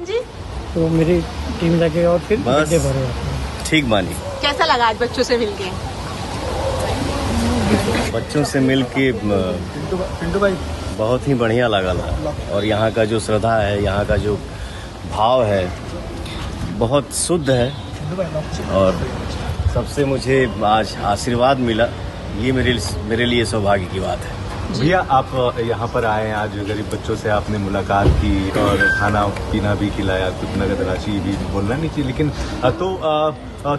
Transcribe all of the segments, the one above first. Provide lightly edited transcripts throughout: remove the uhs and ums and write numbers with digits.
मोहन जी? तो मेरी टीम लगेगा और फिर बस भरे ठीक मानी। कैसा लगा आज बच्चों से मिलके? बच्चों से मिल के बहुत ही बढ़िया लगा और यहाँ का जो श्रद्धा है, यहाँ का जो भाव है बहुत शुद्ध है और सबसे मुझे आज आशीर्वाद मिला। ये मेरे लिए सौभाग्य की बात है। भैया आप यहाँ पर आए हैं, आज गरीब बच्चों से आपने मुलाकात की और खाना पीना भी खिलाया, कुछ नगद राशि भी बोलना नहीं चाहिए, लेकिन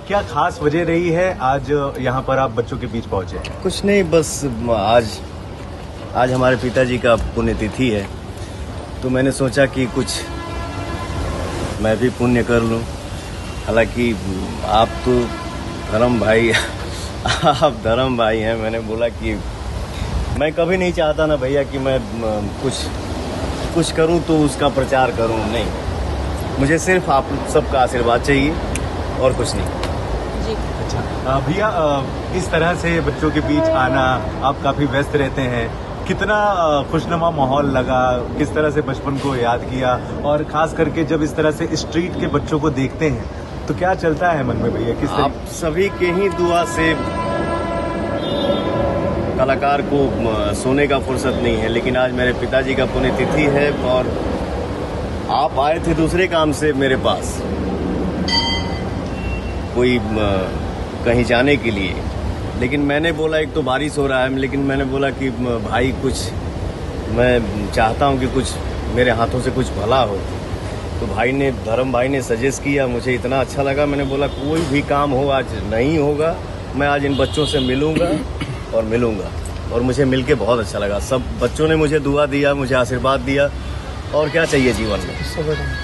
क्या खास वजह रही है आज यहाँ पर आप बच्चों के बीच पहुँचे? कुछ नहीं, बस आज हमारे पिताजी का पुण्यतिथि है, तो मैंने सोचा कि कुछ मैं भी पुण्य कर लूँ। हालांकि आप तो धर्म भाई आप धर्म भाई हैं। मैंने बोला कि मैं कभी नहीं चाहता ना भैया कि मैं कुछ करूं तो उसका प्रचार करूं, नहीं, मुझे सिर्फ आप सबका आशीर्वाद चाहिए और कुछ नहीं जी। अच्छा भैया, इस तरह से बच्चों के बीच आना, आप काफ़ी व्यस्त रहते हैं, कितना खुशनुमा माहौल लगा, किस तरह से बचपन को याद किया और ख़ास करके जब इस तरह से स्ट्रीट के बच्चों को देखते हैं तो क्या चलता है मन में भैया? किस आप सभी के ही दुआ से कलाकार को सोने का फुर्सत नहीं है, लेकिन आज मेरे पिताजी का पुण्यतिथि है और आप आए थे दूसरे काम से मेरे पास, कोई कहीं जाने के लिए, लेकिन मैंने बोला एक तो बारिश हो रहा है, लेकिन मैंने बोला कि भाई कुछ मैं चाहता हूं कि कुछ मेरे हाथों से कुछ भला हो। तो धर्म भाई ने सजेस्ट किया, मुझे इतना अच्छा लगा। मैंने बोला कोई भी काम हो आज नहीं होगा, मैं आज इन बच्चों से मिलूंगा और मिलूंगा, और मुझे मिलके बहुत अच्छा लगा। सब बच्चों ने मुझे दुआ दिया, मुझे आशीर्वाद दिया, और क्या चाहिए जीवन में,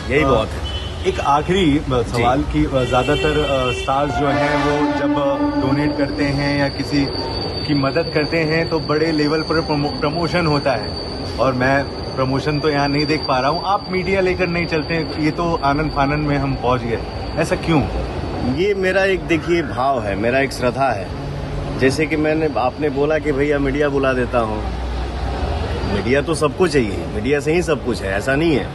यही बहुत है। एक आखिरी सवाल की ज़्यादातर स्टार्स जो हैं वो जब डोनेट करते हैं या किसी की मदद करते हैं तो बड़े लेवल पर प्रमोशन होता है, और मैं प्रमोशन तो यहाँ नहीं देख पा रहा हूँ। आप मीडिया लेकर नहीं चलते, ये तो आनंद फानन में हम पहुँच गए, ऐसा क्यों? ये मेरा एक देखिए भाव है, मेरा एक श्रद्धा है। जैसे कि आपने बोला कि भैया मीडिया बुला देता हूँ, मीडिया तो सबको चाहिए, मीडिया से ही सब कुछ है, ऐसा नहीं है,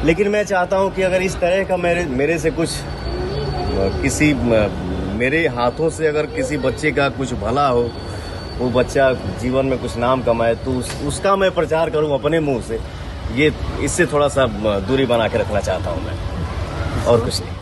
लेकिन मैं चाहता हूँ कि अगर इस तरह का मेरे से कुछ मेरे हाथों से अगर किसी बच्चे का कुछ भला हो, वो बच्चा जीवन में कुछ नाम कमाए, तो उसका मैं प्रचार करूँ अपने मुंह से। इससे थोड़ा सा दूरी बना के रखना चाहता हूँ मैं, और कुछ नहीं।